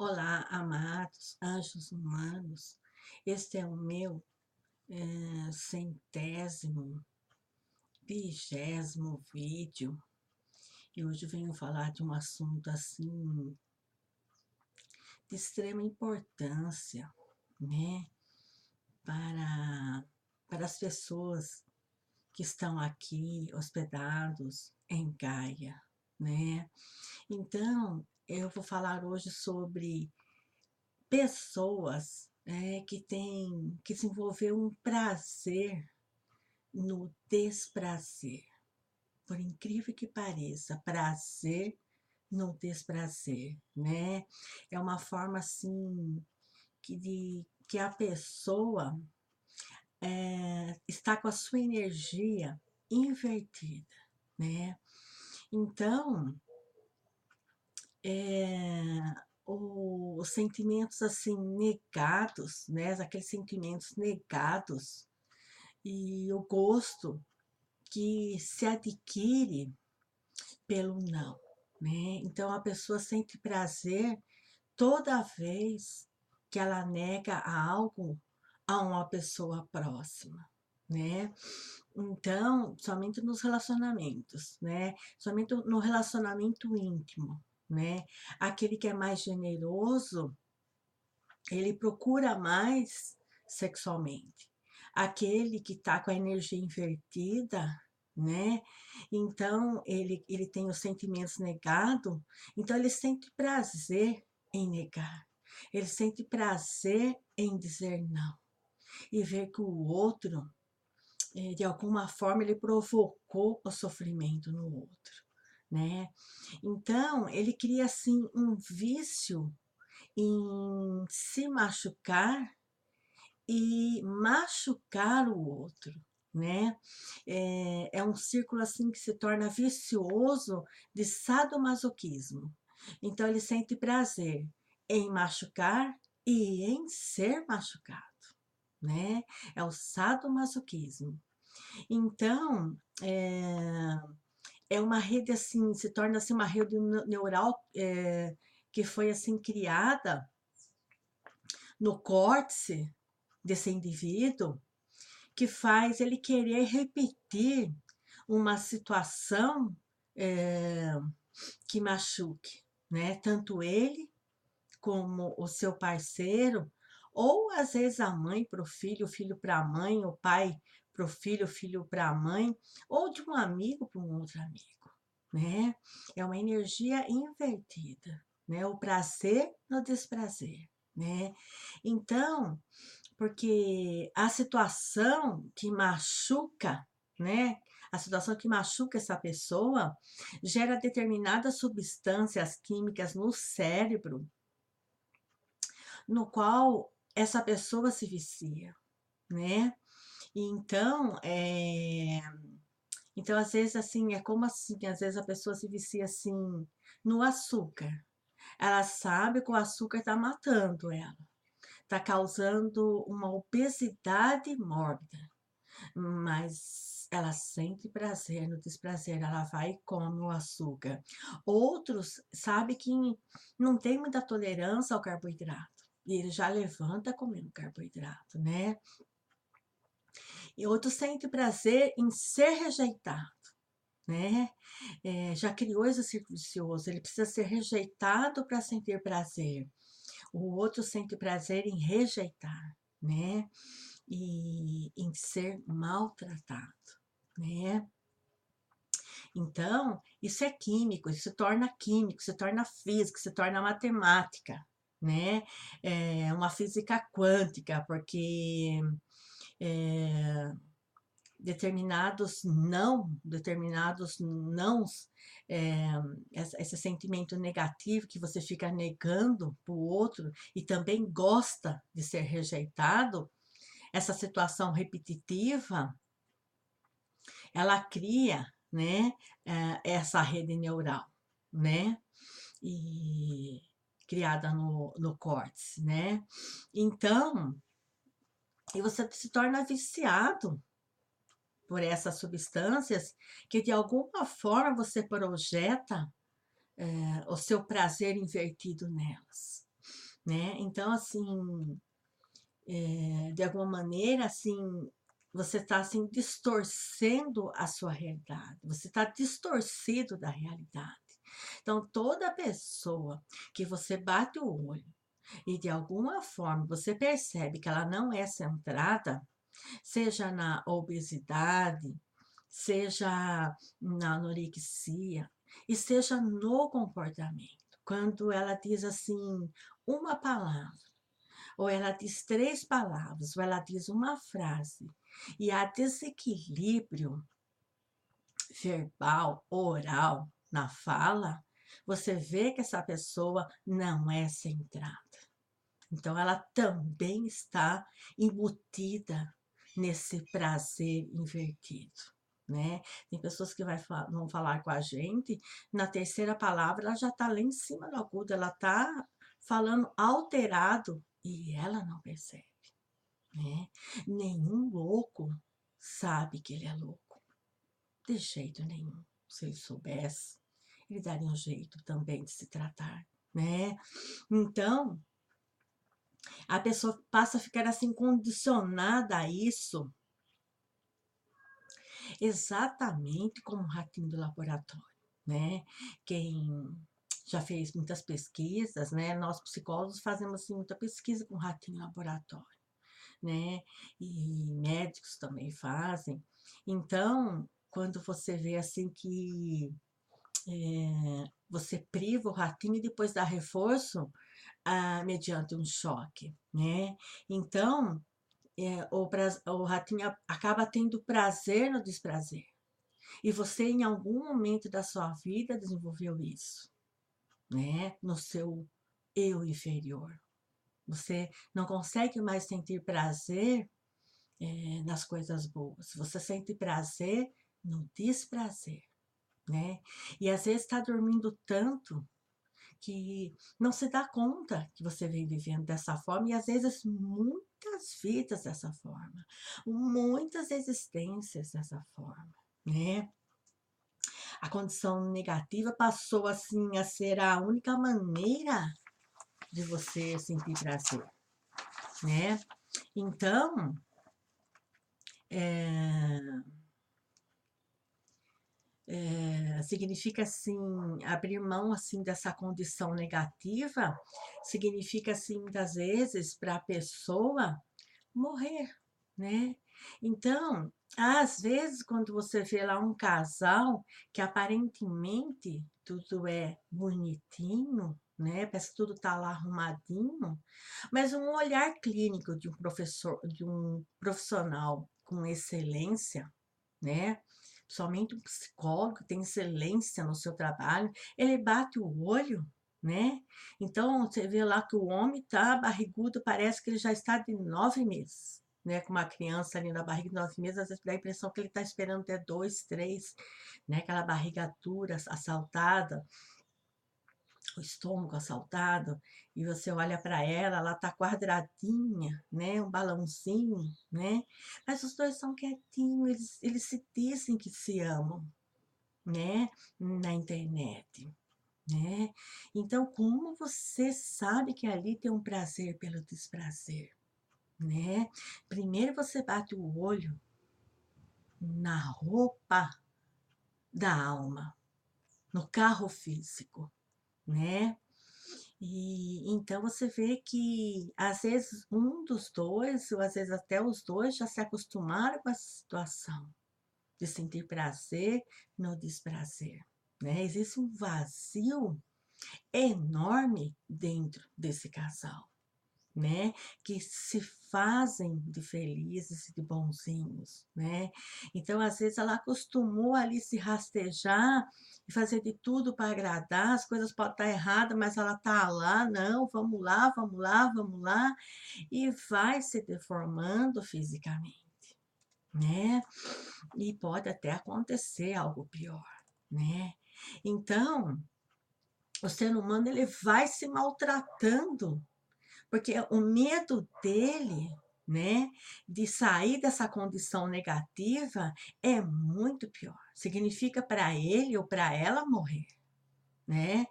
Olá, amados anjos humanos. Este é o meu centésimo, vigésimo vídeo. E hoje eu venho falar de um assunto assim de extrema importância, né? Para, para as pessoas que estão aqui hospedados em Gaia, né? Então, eu vou falar hoje sobre pessoas, que têm que desenvolver um prazer no desprazer. Por incrível que pareça, prazer no desprazer, né? É uma forma assim que a pessoa está com a sua energia invertida, né? Então, é, os sentimentos assim negados, né? Aqueles sentimentos negados e o gosto que se adquire pelo não, né? Então a pessoa sente prazer toda vez que ela nega algo a uma pessoa próxima, né? Então, somente nos relacionamentos, né? Somente no relacionamento íntimo, né? Aquele que é mais generoso, ele procura mais sexualmente. Aquele que está com a energia invertida, né? Então, ele tem os sentimentos negados, então ele sente prazer em negar. Ele sente prazer em dizer não. E ver que o outro, de alguma forma, ele provocou o sofrimento no outro, né? Então, ele cria, assim, um vício em se machucar e machucar o outro, né? É um círculo assim que se torna vicioso de sadomasoquismo. Então ele sente prazer em machucar e em ser machucado, né? É o sadomasoquismo. Então, é uma rede assim, se torna assim uma rede neural que foi assim criada no córtex desse indivíduo, que faz ele querer repetir uma situação é, que machuque, né? Tanto ele como o seu parceiro, ou às vezes a mãe para o filho para a mãe, o pai para o filho para a mãe, ou de um amigo para um outro amigo, né? É uma energia invertida, né? O prazer no desprazer, né? Então, porque a situação que machuca, né? A situação que machuca essa pessoa gera determinadas substâncias químicas no cérebro, no qual essa pessoa se vicia, né? Então, então às vezes assim, é como assim, às vezes a pessoa se vicia assim no açúcar. Ela sabe que o açúcar está matando ela, está causando uma obesidade mórbida, mas ela sente prazer no desprazer, ela vai e come o açúcar. Outros sabe que não tem muita tolerância ao carboidrato, e ele já levanta comendo carboidrato, né? E outros sente prazer em ser rejeitado, né? Já criou esse círculo vicioso, ele precisa ser rejeitado para sentir prazer. O outro sente prazer em rejeitar, né? E em ser maltratado, né? Então, isso é químico, isso se torna químico, se torna físico, se torna matemática, né? É uma física quântica, porque é, determinados nãos, é, esse sentimento negativo que você fica negando para o outro e também gosta de ser rejeitado, essa situação repetitiva, ela cria, né, essa rede neural, né, e criada no córtex, né. Então, e você se torna viciado por essas substâncias que de alguma forma você projeta o seu prazer invertido nelas. né? Então, assim, de alguma maneira, assim, você está assim, distorcendo a sua realidade, você está distorcido da realidade. Então, toda pessoa que você bate o olho e de alguma forma você percebe que ela não é centrada, seja na obesidade, seja na anorexia e seja no comportamento. Quando ela diz assim uma palavra, ou ela diz 3 palavras, ou ela diz uma frase, e há desequilíbrio verbal, oral, na fala, você vê que essa pessoa não é centrada. Então, ela também está embutida nesse prazer invertido, né? Tem pessoas que vão falar com a gente, na terceira palavra ela já está lá em cima do agudo, ela está falando alterado e ela não percebe, né? Nenhum louco sabe que ele é louco, de jeito nenhum. Se ele soubesse, ele daria um jeito também de se tratar, né? Então, a pessoa passa a ficar assim condicionada a isso, exatamente como um ratinho do laboratório, né? Quem já fez muitas pesquisas, né? Nós psicólogos fazemos assim, muita pesquisa com ratinho laboratório, né? E médicos também fazem. Então, quando você vê assim que você priva o ratinho e depois dá reforço, mediante um choque, né? Então, o ratinho acaba tendo prazer no desprazer. E você, em algum momento da sua vida, desenvolveu isso, né? No seu eu inferior. Você não consegue mais sentir prazer nas coisas boas. Você sente prazer no desprazer, né? E às vezes está dormindo tanto que não se dá conta que você vem vivendo dessa forma, e às vezes muitas vidas dessa forma, muitas existências dessa forma, né? A condição negativa passou assim a ser a única maneira de você sentir prazer, né? Então, é, significa assim abrir mão assim dessa condição negativa, significa assim muitas vezes para a pessoa morrer, né? Então, às vezes, quando você vê lá um casal que aparentemente tudo é bonitinho, né? Parece que tudo tá lá arrumadinho, mas um olhar clínico de um professor, de um profissional com excelência, né? Somente um psicólogo que tem excelência no seu trabalho, ele bate o olho, né? Então, você vê lá que o homem tá barrigudo, parece que ele já está de 9 meses, né? Com uma criança ali na barriga de 9 meses, às vezes dá a impressão que ele está esperando até 2, 3, né? Aquela barriga dura, assaltada, o estômago assaltado, e você olha para ela, ela tá quadradinha, né? Um balãozinho, né? Mas os dois são quietinhos, eles se dizem que se amam, né? Na internet, né? Então, como você sabe que ali tem um prazer pelo desprazer, né? Primeiro você bate o olho na roupa da alma, no carro físico, né? E então você vê que às vezes um dos dois, ou às vezes até os dois, já se acostumaram com essa situação de sentir prazer no desprazer, né? Existe um vazio enorme dentro desse casal, né? Que se fazem de felizes e de bonzinhos, né? Então, às vezes, ela acostumou ali se rastejar e fazer de tudo para agradar, as coisas podem estar erradas, mas ela tá lá, não, vamos lá, vamos lá, vamos lá, e vai se deformando fisicamente, né? E pode até acontecer algo pior, né? Então, o ser humano ele vai se maltratando, porque o medo dele, né, de sair dessa condição negativa é muito pior. Significa para ele ou para ela morrer, né?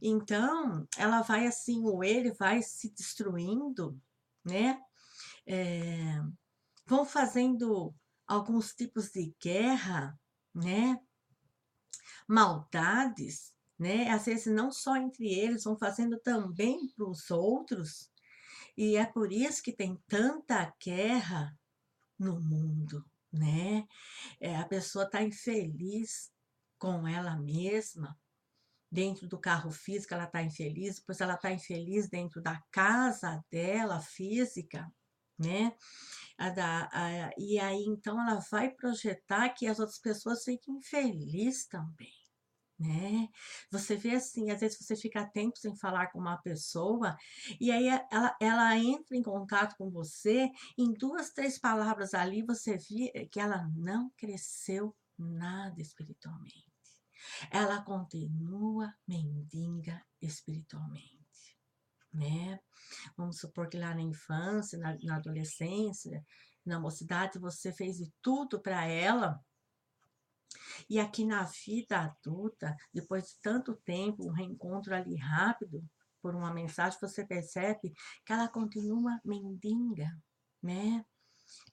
Então, ela vai assim, ou ele vai se destruindo, né? Eh, vão fazendo alguns tipos de guerra, né? Maldades, né? Às vezes não só entre eles, vão fazendo também para os outros. E é por isso que tem tanta guerra no mundo, né? A pessoa está infeliz com ela mesma, dentro do carro físico ela está infeliz, depois ela está infeliz dentro da casa dela física, né? E aí então ela vai projetar que as outras pessoas fiquem felizes também, né? Você vê assim, às vezes você fica tempo sem falar com uma pessoa, e aí ela entra em contato com você, em 2, 3 palavras ali você vê que ela não cresceu nada espiritualmente. Ela continua mendiga espiritualmente, né? Vamos supor que lá na infância, na adolescência, na mocidade, você fez de tudo para ela, e aqui na vida adulta, depois de tanto tempo, um reencontro ali rápido, por uma mensagem, você percebe que ela continua mendiga, né?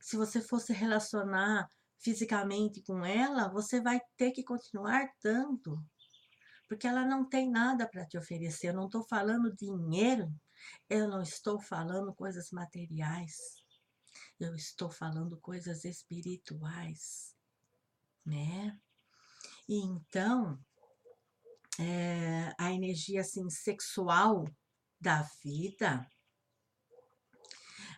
Se você fosse relacionar fisicamente com ela, você vai ter que continuar dando, porque ela não tem nada para te oferecer. Eu não estou falando dinheiro, eu não estou falando coisas materiais, eu estou falando coisas espirituais, né? E então, a energia assim sexual da vida,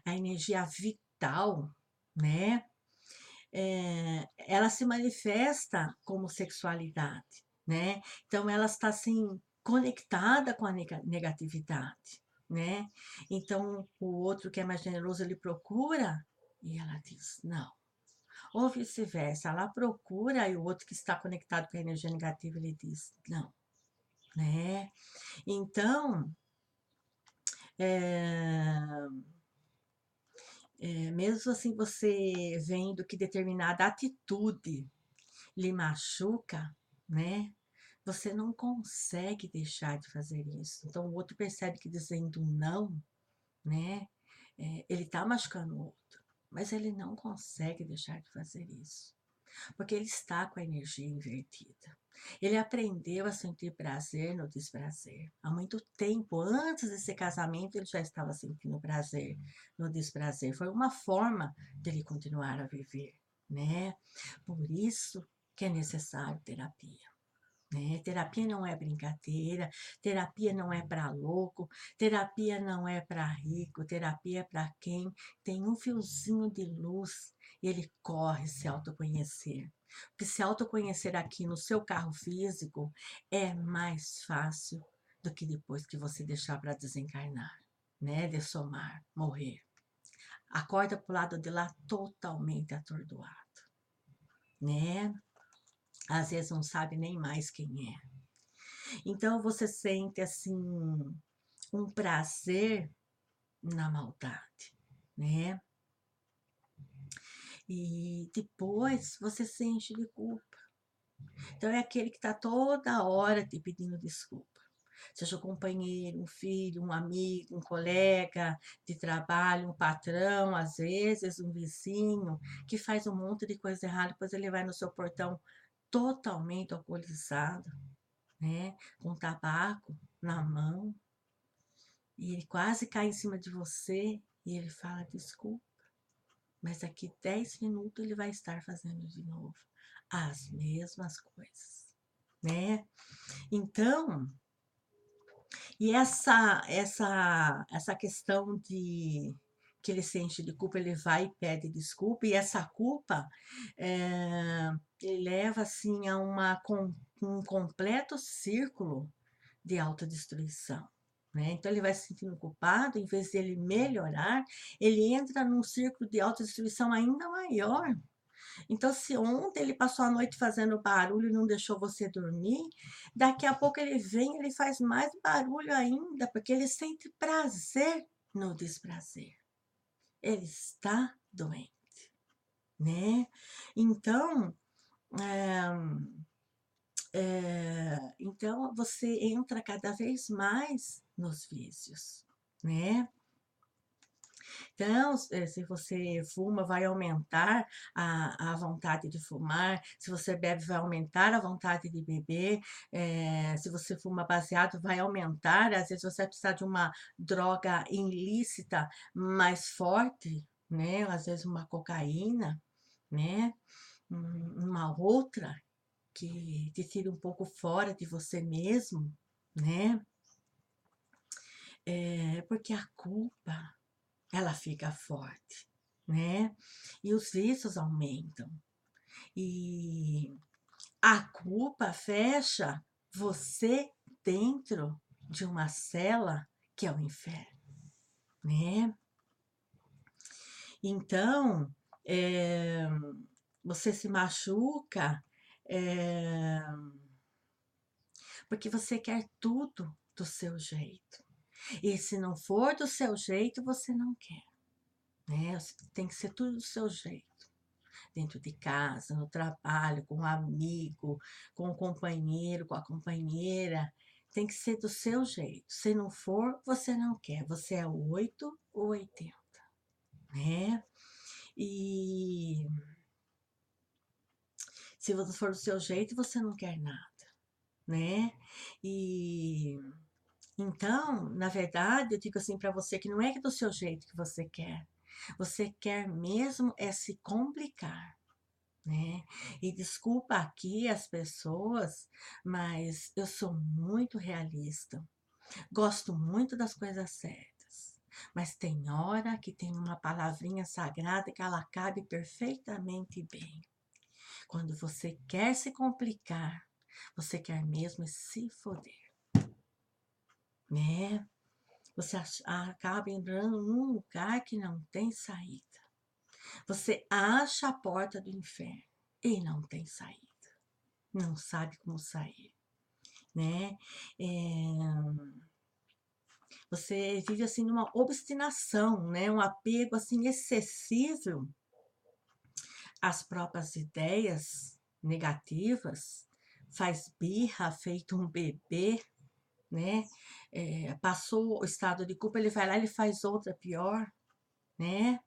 a energia vital, né? Ela se manifesta como sexualidade, né? Então ela está assim conectada com a negatividade, né? Então o outro que é mais generoso ele procura e ela diz não. Ou vice-versa, ela procura e o outro que está conectado com a energia negativa ele diz não, né? Então é, mesmo assim você vendo que determinada atitude lhe machuca, né? Você não consegue deixar de fazer isso. Então o outro percebe que dizendo não, né? Ele está machucando o outro, mas ele não consegue deixar de fazer isso, porque ele está com a energia invertida. Ele aprendeu a sentir prazer no desprazer. Há muito tempo, antes desse casamento, ele já estava sentindo prazer no desprazer. Foi uma forma dele continuar a viver, né? Por isso que é necessário terapia. Né? Terapia não é brincadeira, terapia não é para louco, terapia não é para rico, terapia é para quem tem um fiozinho de luz e ele corre se autoconhecer. Porque se autoconhecer aqui no seu carro físico é mais fácil do que depois que você deixar para desencarnar, né? Dessomar, morrer. Acorda pro lado de lá totalmente atordoado, né? Às vezes não sabe nem mais quem é. Então você sente assim um prazer na maldade, né? E depois você sente de culpa. Então é aquele que está toda hora te pedindo desculpa. Seja um companheiro, um filho, um amigo, um colega de trabalho, um patrão, às vezes um vizinho, que faz um monte de coisa errada, depois ele vai no seu portão totalmente alcoolizado, né? Com tabaco na mão, e ele quase cai em cima de você e ele fala desculpa, mas daqui 10 minutos ele vai estar fazendo de novo as mesmas coisas, né? Então, e essa questão de que ele sente de culpa, ele vai e pede desculpa, e essa culpa ele leva assim a um completo círculo de autodestruição, né? Então ele vai se sentindo culpado, em vez de ele melhorar, ele entra num círculo de autodestruição ainda maior. Então, se ontem ele passou a noite fazendo barulho e não deixou você dormir, daqui a pouco ele vem, ele faz mais barulho ainda, porque ele sente prazer no desprazer. Ele está doente, né? Então, é, Então você entra cada vez mais nos vícios, né. Então, se você fuma, vai aumentar a vontade de fumar, se você bebe, vai aumentar a vontade de beber, se você fuma baseado, vai aumentar, às vezes você vai precisar de uma droga ilícita mais forte, né, às vezes uma cocaína, né, uma outra que te tire um pouco fora de você mesmo, né, porque a culpa ela fica forte, né? E os vícios aumentam. E a culpa fecha você dentro de uma cela que é o inferno, né? Então, eh, você se machuca, eh, porque você quer tudo do seu jeito. E se não for do seu jeito, você não quer, né? Tem que ser tudo do seu jeito. Dentro de casa, no trabalho, com um amigo, com o companheiro, com a companheira, tem que ser do seu jeito. Se não for, você não quer, você é o 8 ou 80, né. E se você for do seu jeito, você não quer nada, né. E então, na verdade, eu digo assim para você que não é que do seu jeito que você quer mesmo é se complicar. Né. E desculpa aqui as pessoas, mas eu sou muito realista. Gosto muito das coisas certas, mas tem hora que tem uma palavrinha sagrada que ela cabe perfeitamente bem. Quando você quer se complicar, você quer mesmo é se foder, né. Você acaba entrando num lugar que não tem saída. Você acha a porta do inferno e não tem saída. Não sabe como sair, né. Você vive, assim, numa obstinação, né, um apego, assim, excessivo às próprias ideias negativas, faz birra feito um bebê, né, passou o estado de culpa, ele vai lá, ele faz outra pior, né,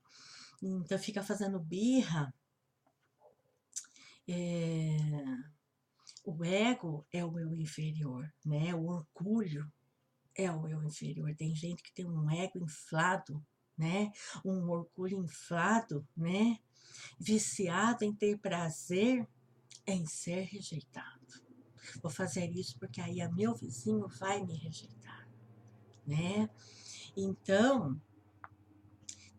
então fica fazendo birra. Eh, o ego é o eu inferior, né, o orgulho é o eu inferior. Tem gente que tem um ego inflado, né? Um orgulho inflado, né? Viciado em ter prazer em ser rejeitado. Vou fazer isso porque aí a meu vizinho vai me rejeitar, né? Então,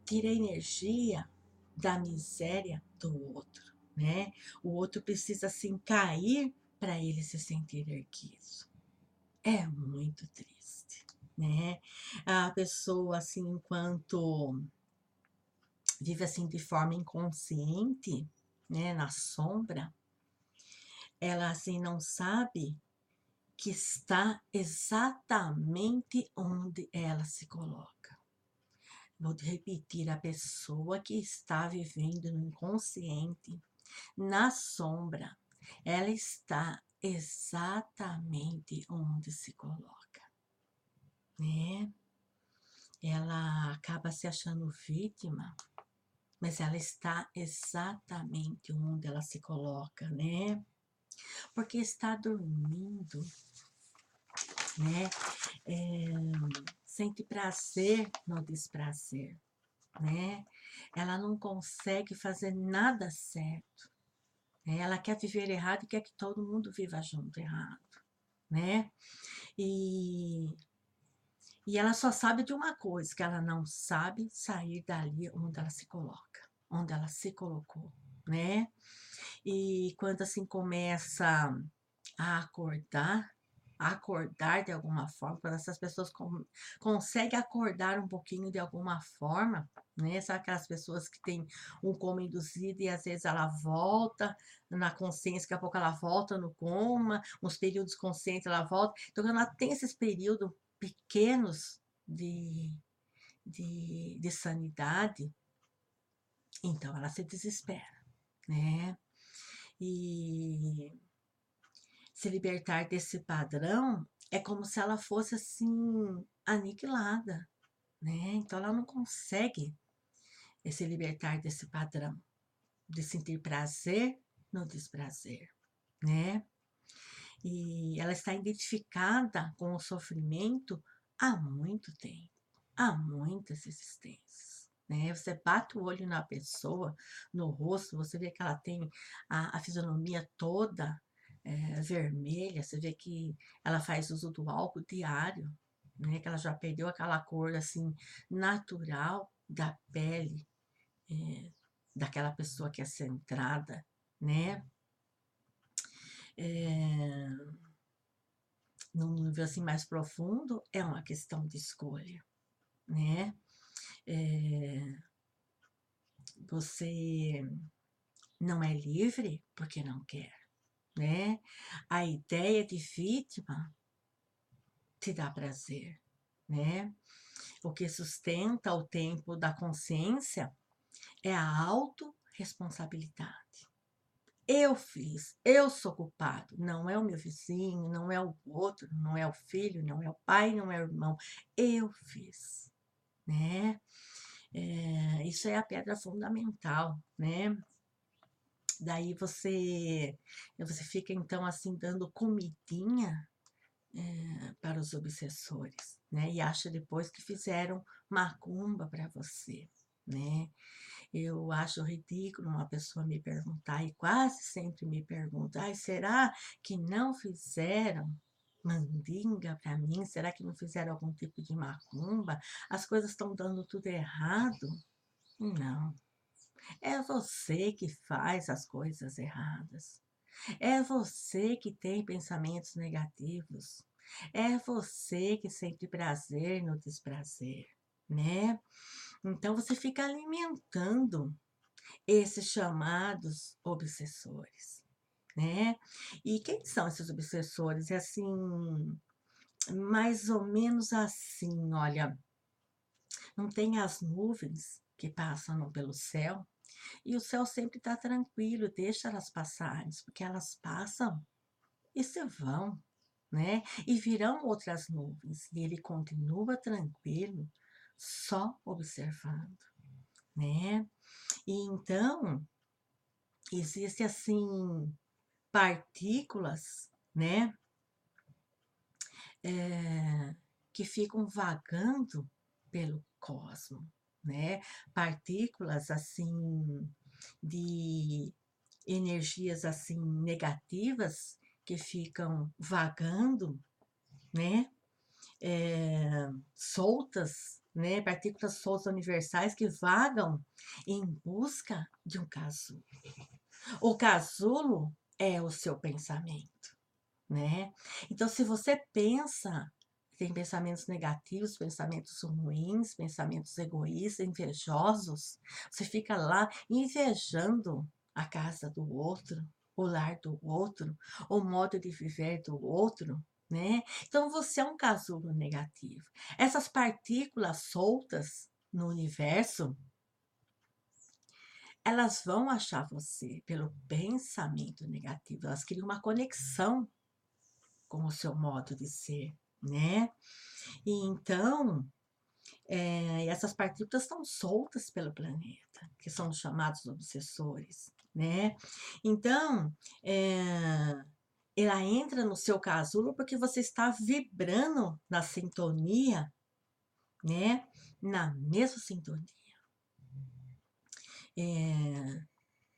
tira a energia da miséria do outro, né? O outro precisa assim cair para ele se sentir erguido. É muito triste, né. A pessoa, assim, enquanto vive, assim, de forma inconsciente, né, na sombra, ela, assim, não sabe que está exatamente onde ela se coloca. Vou repetir, a pessoa que está vivendo no inconsciente, na sombra, ela está exatamente onde se coloca, né. Ela acaba se achando vítima, mas ela está exatamente onde ela se coloca, né? Porque está dormindo, né? Eh, sente prazer no desprazer, né? Ela não consegue fazer nada certo, né? Ela quer viver errado e quer que todo mundo viva junto errado, né? E E ela só sabe de uma coisa, que ela não sabe sair dali onde ela se coloca, onde ela se colocou, né. E quando, assim, começa a acordar de alguma forma, quando essas pessoas conseguem acordar um pouquinho de alguma forma, né, sabe aquelas pessoas que têm um coma induzido e às vezes ela volta na consciência, daqui a pouco ela volta no coma, uns períodos conscientes ela volta. Então quando ela tem esses períodos pequenos de de sanidade, então ela se desespera, né. E se libertar desse padrão, é como se ela fosse, assim, aniquilada, né. Então ela não consegue, se libertar desse padrão, de sentir prazer no desprazer, né. E ela está identificada com o sofrimento há muito tempo, há muitas existências, né. Você bate o olho na pessoa, no rosto, você vê que ela tem a fisionomia toda, vermelha, você vê que ela faz uso do álcool diário, né, que ela já perdeu aquela cor, assim, natural da pele, eh, daquela pessoa que é centrada, né. Eh Num nível, assim, mais profundo, é uma questão de escolha, né. Eh, Você não é livre porque não quer, né. A ideia de vítima te dá prazer, né. O que sustenta o tempo da consciência é a autorresponsabilidade. Eu fiz, eu sou culpado, não é o meu vizinho, não é o outro, não é o filho, não é o pai, não é o irmão, eu fiz, né. Isso é a pedra fundamental, né. Daí você fica então, assim, dando comidinha, para os obsessores, né, e acha depois que fizeram macumba para você, né. Eu acho ridículo uma pessoa me perguntar, e quase sempre me pergunta: "Ai, será que não fizeram mandinga para mim? Será que não fizeram algum tipo de macumba? As coisas estão dando tudo errado". Não, é você que faz as coisas erradas. É você que tem pensamentos negativos. É você que sente prazer no desprazer, né. Então você fica alimentando esses chamados obsessores, né. E quem são esses obsessores? É assim, mais ou menos assim, olha, não tem as nuvens que passam pelo céu, e o céu sempre está tranquilo, deixa elas passarem, porque elas passam e se vão, né, e virão outras nuvens, e ele continua tranquilo, só observando, né. E então, existe assim partículas, né, eh, que ficam vagando pelo cosmo, né, partículas assim de energias assim negativas que ficam vagando, né, soltas, né, partículas soltas universais que vagam em busca de um casulo. O casulo é o seu pensamento, né. Então se você pensa, tem pensamentos negativos, pensamentos ruins, pensamentos egoístas, invejosos, você fica lá invejando a casa do outro, o lar do outro, o modo de viver do outro, né. Então você é um casulo negativo. Essas partículas soltas no universo, elas vão achar você pelo pensamento negativo, elas criam uma conexão com o seu modo de ser, né. E então, essas partículas estão soltas pelo planeta, que são os chamados obsessores, né. Então, ela entra no seu casulo, porque você está vibrando na sintonia, né, na mesma sintonia. Eh,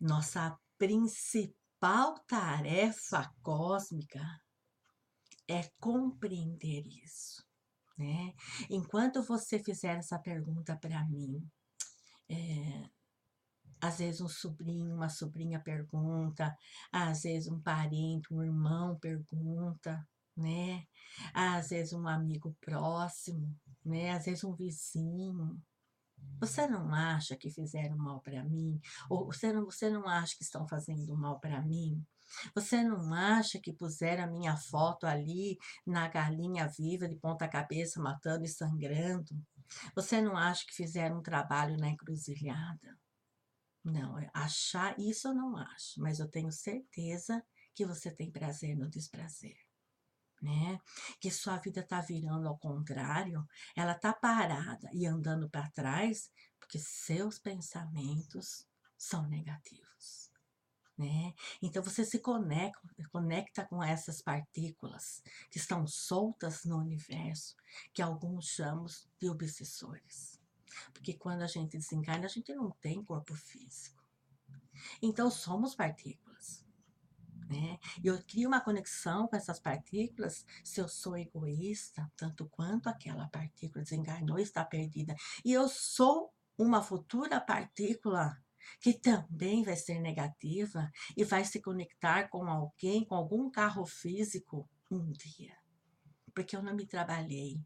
Nossa principal tarefa cósmica é compreender isso, né. Enquanto você fizer essa pergunta para mim, às vezes um sobrinho, uma sobrinha pergunta, às vezes um parente, um irmão pergunta, né, às vezes um amigo próximo, né, às vezes um vizinho. Você não acha que fizeram mal para mim? Ou você não acha que estão fazendo mal para mim? Você não acha que puseram a minha foto ali na galinha viva de ponta cabeça, matando e sangrando? Você não acha que fizeram um trabalho na encruzilhada? Não, achar isso eu não acho, mas eu tenho certeza que você tem prazer no desprazer, né? Que sua vida está virando ao contrário, ela está parada e andando para trás, porque seus pensamentos são negativos, né? Então você se conecta com essas partículas que estão soltas no universo, que alguns chamam de obsessores. Porque quando a gente desencarna, a gente não tem corpo físico. Então somos partículas, né? E eu crio uma conexão com essas partículas se eu sou egoísta, tanto quanto aquela partícula desencarnou e está perdida. E eu sou uma futura partícula que também vai ser negativa e vai se conectar com alguém, com algum carro físico um dia. Porque eu não me trabalhei,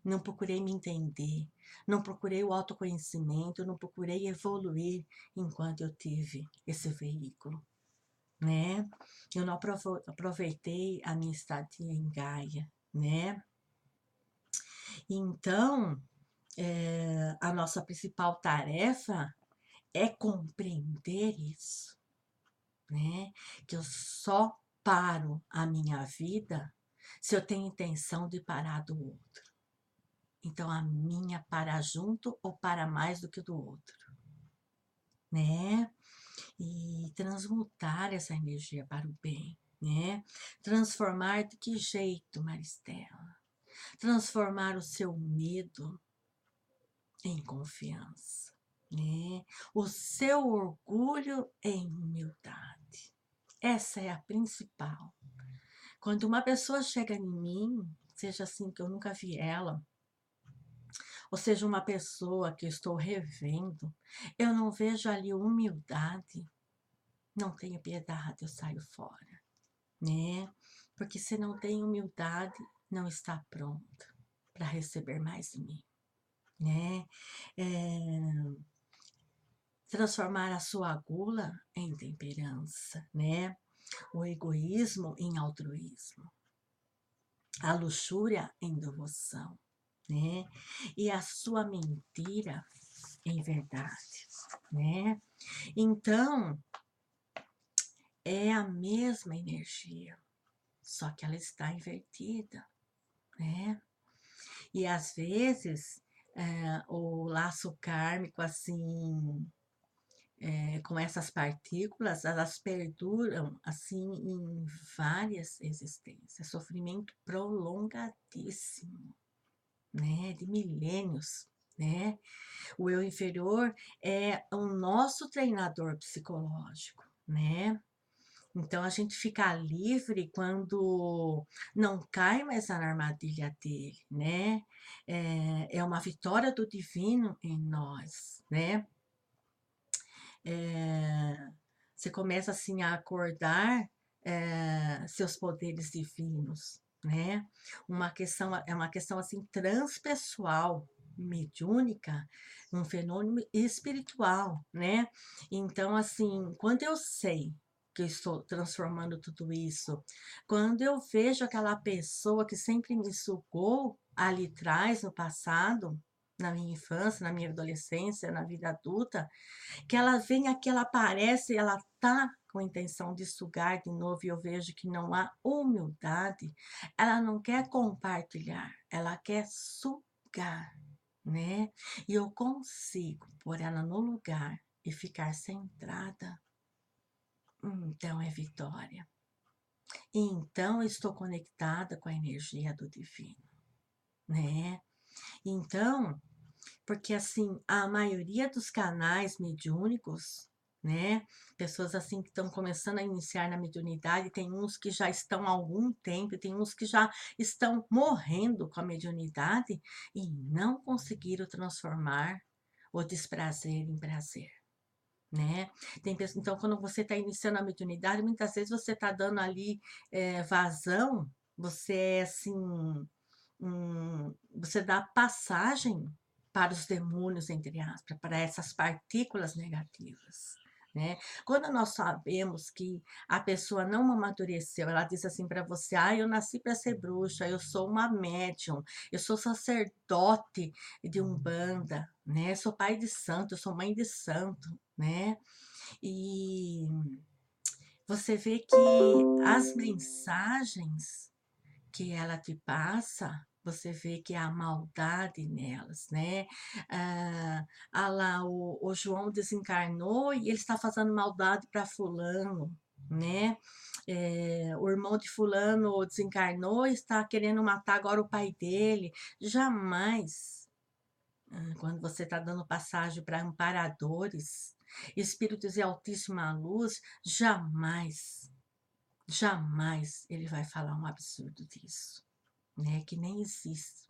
não procurei me entender, não procurei o autoconhecimento, não procurei evoluir enquanto eu tive esse veículo, né? Eu não aproveitei a minha estadia em Gaia, né? Então, a nossa principal tarefa é compreender isso, né? Que eu só paro a minha vida se eu tenho intenção de parar do outro. Então, a minha para junto ou para mais do que do outro, né? E transmutar essa energia para o bem, né? Transformar de que jeito, Maristela? Transformar o seu medo em confiança, né? O seu orgulho em humildade. Essa é a principal. Quando uma pessoa chega em mim, seja assim que eu nunca vi ela, ou seja, uma pessoa que eu estou revendo, eu não vejo ali humildade, não tenho piedade, eu saio fora, né? Porque se não tem humildade, não está pronta para receber mais de mim, né? Transformar a sua gula em temperança, né? O egoísmo em altruísmo, a luxúria em devoção, né? E a sua mentira em verdade, né? Então, é a mesma energia, só que ela está invertida, né? E às vezes, o laço kármico, assim, com essas partículas, elas perduram, assim, em várias existências, sofrimento prolongadíssimo, né? De milênios, né? O eu inferior é o nosso treinador psicológico, né? Então a gente fica livre quando não cai mais na armadilha dele, né? É uma vitória do divino em nós, né? Você começa assim a acordar seus poderes divinos, né? É uma questão assim transpessoal, mediúnica, um fenômeno espiritual, né? Então, assim, quando eu sei que eu estou transformando tudo isso, quando eu vejo aquela pessoa que sempre me sugou ali atrás, no passado, na minha infância, na minha adolescência, na vida adulta, que ela vem aqui, ela aparece, ela tá com a intenção de sugar de novo e eu vejo que não há humildade, ela não quer compartilhar, ela quer sugar, né? E eu consigo pôr ela no lugar e ficar centrada, então é vitória. Então eu estou conectada com a energia do divino, né? Então, porque assim, a maioria dos canais mediúnicos, né? Pessoas assim que estão começando a iniciar na mediunidade, tem uns que já estão há algum tempo, tem uns que já estão morrendo com a mediunidade e não conseguiram transformar o desprazer em prazer, né? Então, quando você está iniciando a mediunidade, muitas vezes você está dando ali vazão, você é assim você dá passagem para os demônios, entre aspas, para essas partículas negativas, né? Quando nós sabemos que a pessoa não amadureceu, ela diz assim para você: ah, eu nasci para ser bruxa, eu sou uma médium, eu sou sacerdote de Umbanda, né? Sou pai de santo, eu sou mãe de santo, né? E você vê que as mensagens que ela te passa, você vê que há maldade nelas, né? Lá, o João desencarnou e ele está fazendo maldade para fulano, né? O irmão de fulano desencarnou e está querendo matar agora o pai dele. Jamais, quando você está dando passagem para amparadores, espíritos de altíssima luz, jamais, jamais ele vai falar um absurdo disso, né? Que nem existe.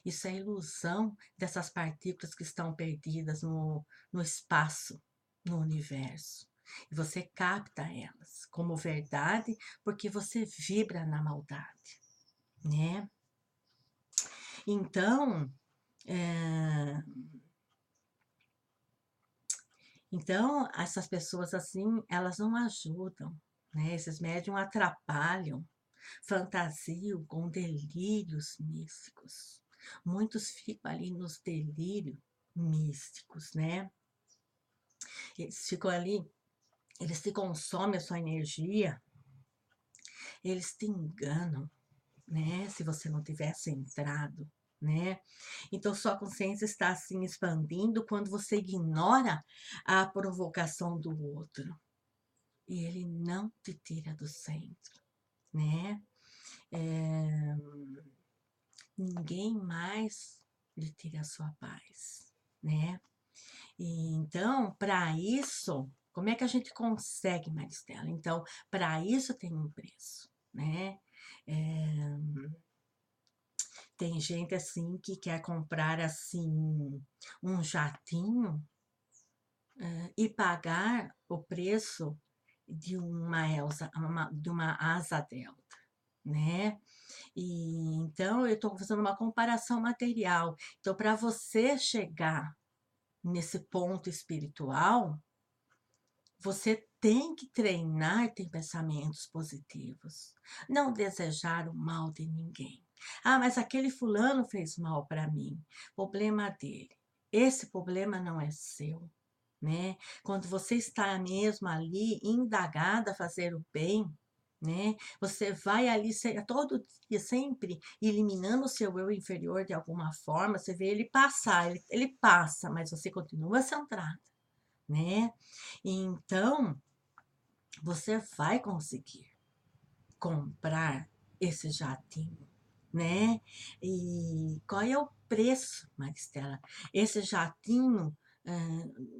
Isso é ilusão dessas partículas que estão perdidas no espaço, no universo. E você capta elas como verdade porque você vibra na maldade, né? Então, é, essas pessoas assim, elas não ajudam, né? Esses médiums atrapalham, fantasiam com delírios místicos. Muitos ficam ali nos delírios místicos, né? Eles ficam ali, eles te consomem a sua energia, eles te enganam, né? Se você não tiver centrado, né? Então, sua consciência está assim expandindo quando você ignora a provocação do outro. E ele não te tira do centro, né? É, ninguém mais lhe tira a sua paz, né? E, então, para isso, como é que a gente consegue, Maristela? Então, para isso tem um preço, né? É, tem gente assim que quer comprar assim um jatinho e pagar o preço de de uma asa delta, né? E então eu estou fazendo uma comparação material. Então, para você chegar nesse ponto espiritual, você tem que treinar ter pensamentos positivos, não desejar o mal de ninguém. Ah, mas aquele fulano fez mal para mim. Problema dele. Esse problema não é seu, né? Quando você está mesmo ali indagada a fazer o bem, né? Você vai ali todo dia sempre eliminando o seu eu inferior de alguma forma. Você vê ele passar, ele passa, mas você continua centrado, né? Então, você vai conseguir comprar esse jatinho, né? E qual é o preço, Maristela? Esse jatinho,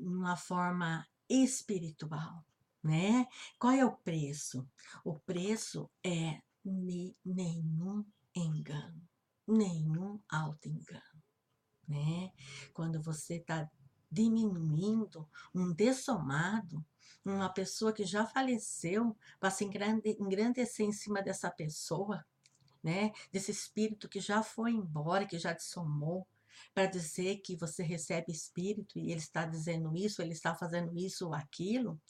numa forma espiritual, né? Qual é o preço? O preço é nenhum engano, nenhum auto-engano, né? Quando você está diminuindo um dessomado, uma pessoa que já faleceu, para se engrandecer em cima dessa pessoa, né? Desse espírito que já foi embora, que já dessomou, para dizer que você recebe espírito e ele está dizendo isso, ele está fazendo isso ou aquilo,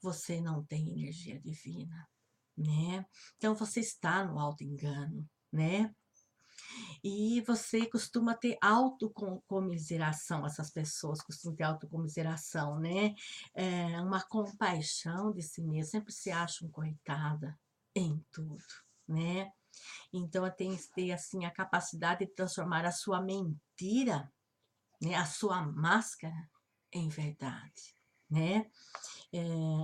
você não tem energia divina, né? Então você está no auto-engano, né? E você costuma ter autocomiseração, essas pessoas costumam ter autocomiseração, né? Uma compaixão de si mesma, sempre se acham coitada em tudo, né? Então, tem que ter, assim, a capacidade de transformar a sua mentira, né? A sua máscara em verdade, né?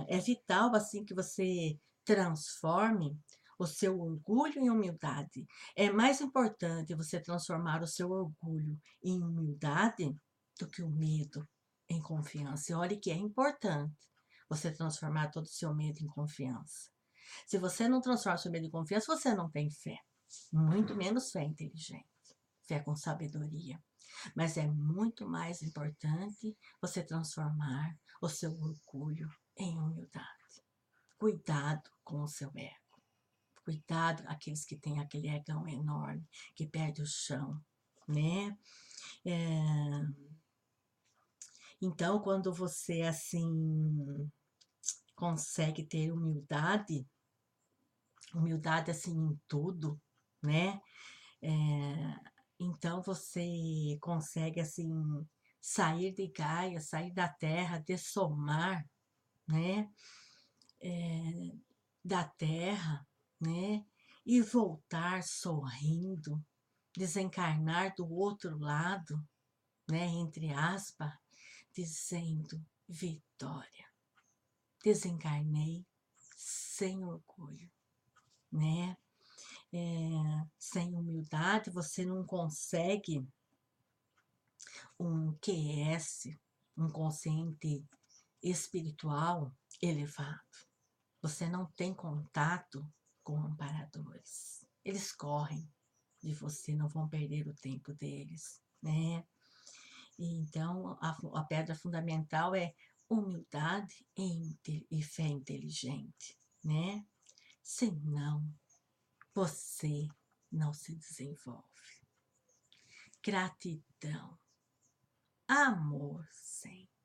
É vital, assim, que você transforme o seu orgulho em humildade. É mais importante você transformar o seu orgulho em humildade do que o medo em confiança. E olhe que é importante você transformar todo o seu medo em confiança. Se você não transforma o seu medo em confiança, você não tem fé. Muito menos fé inteligente. Fé com sabedoria. Mas é muito mais importante você transformar o seu orgulho em humildade. Cuidado com o seu ego. Cuidado aqueles que têm aquele egão enorme, que perde o chão, né? É, então, quando você, assim, consegue ter humildade, humildade, assim, em tudo, né? É, então, você consegue, assim, sair de Gaia, sair da Terra, dessomar, né? da terra, né? E voltar sorrindo, desencarnar do outro lado, né? Entre aspas, dizendo vitória. Desencarnei sem orgulho, né? Sem humildade, você não consegue um QS, um consciente espiritual elevado. Você não tem contato com amparadores. Eles correm de você, não vão perder o tempo deles, né? Então, a pedra fundamental é humildade e fé inteligente, né? Senão, você não se desenvolve. Gratidão, amor sempre.